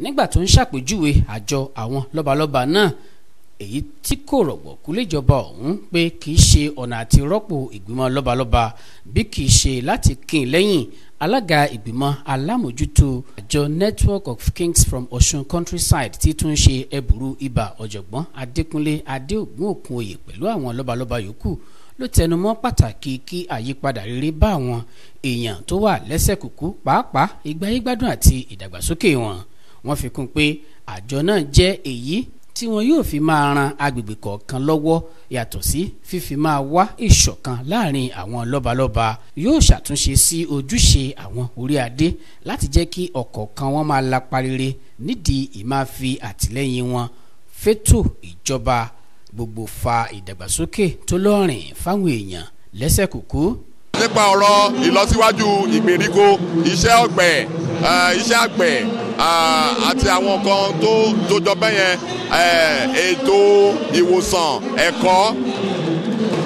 nígbà tó ń ṣàpèjúwe àjọ àwọn lọ́balọ́ba náà èyí tí kò rọ̀gbọ̀kú léjọba ọ̀hún pé kì í ṣe ọ̀nà àti rọ́pò ìgbìmọ̀ lọ́balọ́ba bí kì í ṣe láti kín lẹ́yìn alága ìgbìmọ̀ alámòjútó àjọ Network of Kings from Osun Countryside tí tún ṣe ẹ̀bùrú ibà ọ̀jọ̀gbọ́n Adékúnlé Adéògún Òkúnoyè pẹ̀lú àwọn lọ́balọ́ba yòókù ló tẹnumọ́ pàtàkì kí àyípadà rere bá àwọn èèyàn tó wà lẹ́sẹ̀ kúkú pàápàá ìgbáyégbádùn àti ìdàgbàsókè wọn. Wọ́n fi kún pé àjọ náà jẹ́ èyí tí wọn yóò fi máa ran agbègbè kọ̀ọ̀kan lọ́wọ́ yàtọ̀ sí fífi máa wá ìṣọ̀kan láàrin àwọn lọ́balọ́ba, yóò ṣàtúnṣe sí ojúṣe àwọn orí adé láti jẹ́ kí ọ̀kọ̀ọ̀kan wọn máa lapa rere nídìí ìmáfi àtìlẹ́yìn wọn fétò ìjọba gbogbo fa ìdàgbàsókè tó lọ́rìn fáwọn èèyàn lẹ́sẹ̀ kúkú. Nípa ọ̀rọ̀ ìlọsíwájú ìgbèríko, iṣẹ́ ọ̀gbẹ̀, iṣẹ́ àgbẹ̀ àti àwọn nǹkan tó jọ bẹ́yẹn, ètò ìwòsàn, ẹ̀kọ́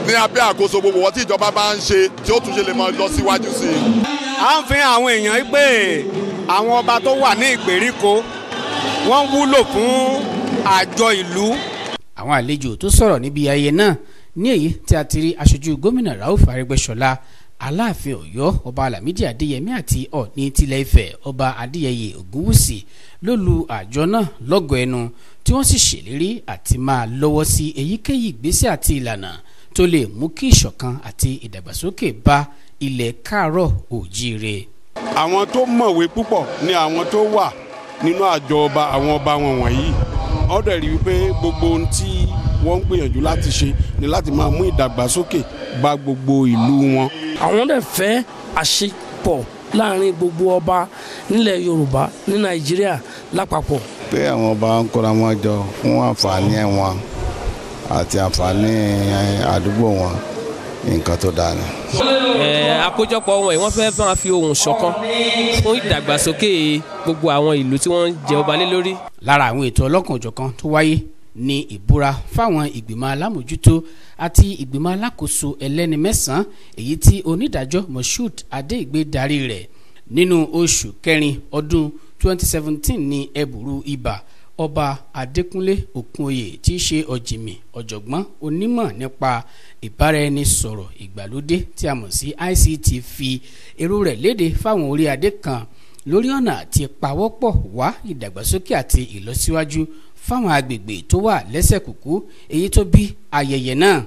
ní abẹ́ àkóso gbogbo wọn tí ìjọba bá ń ṣe tí ó tún ṣe lè máa lọ síwájú sí i. À ń fi àwọn èèyàn pé àwọn ọba tó wà ní ìgbèríko wọ́n wúlò fún àjọ ìlú. Àwọn àlejò tó sọ̀rọ̀ níbi ayẹyẹ náà ní èyí tí a ti rí aṣojú gómìnà Rauf Arẹ́gbẹ́ṣọlá, Aláàfin Ọ̀yọ́ Ọba Lámídì Adéyẹmí àti Ọọ̀ni tilẹ̀ Ifẹ̀ Ọba Adéyẹyè Ògúnwùsì ló lu àjọ náà lọ́gọ̀ ẹnu tí wọ́n sì ṣèlérí àti máa lọ́wọ́ sí èyíkéyìí ìgbésẹ̀ àti ìlànà tó lè mú kí ìṣọ̀kan àti ìdàgbàsókè bá ilẹ̀ káàárọ̀ òjíire. Àwọn tó mọ̀wé púpọ̀ ni àwọn tó wà nínú àjọ ọba, àwọn ọba wọn wọ̀nyí wọ́n dẹ̀ rí wípé gbogbo ohun tí wọ́n ń gbìyànjú láti ṣe ni láti máa mú ìdàgbàsókè bá gbogbo ìlú wọn. Àwọn dẹ̀ fẹ́ àṣepọ̀ láàrin gbogbo ọba nílẹ̀ Yorùbá ní Nàìjíríà lápapọ̀. Pé àwọn ọba ń kóra wọn jọ fún àǹfààní wọn àti àǹfààní àdúgbò wọn, nǹkan tó dáa ni. Àkójọpọ̀ wọn wọ́n fẹ́ máa fi ohùn ṣọ̀kan fún ìdàgbàsókè gbogbo àwọn ìlú tí wọ́n ń jẹ ọba lé lórí. Lára àwọn ètò ọlọ́kan-ò-jọ̀kan tó wáyé ní ìbúra fáwọn ìgbìmọ̀ alámòjútó àti ìgbìmọ̀ alákòóso ẹlẹ́ni mẹ́sàn-án èyí tí onídàájọ́ Moshood Adéìgbé darí rẹ̀ nínú oṣù kẹrin ọdún 2017 ní ẹ̀bùrú ibà Ọba Adékúnlé Òkúnoyè tí í ṣe ọ̀jìmì ọ̀jọ̀gbọ́n onímọ̀ nípa ìbáraẹnisọ̀rọ̀ ìgbàlódé tí a mọ̀ sí ICT fi èrò rẹ̀ léde fáwọn orí adé kan lórí ọ̀nà àti pawọ́pọ̀ wá ìdàgbàsókè àti ìlọsíwájú fáwọn agbègbè tó wà lẹ́sẹ̀ kúkú èyí tó bí ayẹyẹ náà.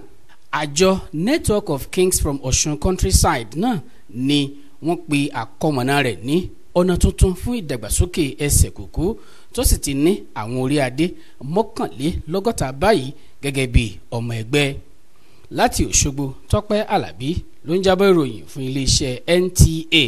Àjọ Network of Kings from Osun Countryside náà ni wọ́n pe àkọmọ̀nà rẹ̀ ní ọ̀nà tuntun fún ìdàgbàsókè ẹsẹ̀ kúkú tó sì ti ní àwọn orí adé 61 báyìí gẹ́gẹ́ bí ọmọ ẹgbẹ́. Láti Òṣogbo, Tọ́pẹ́ Àlàbí ló ń jábọ̀ ìròyìn fún iléeṣẹ́ NTA.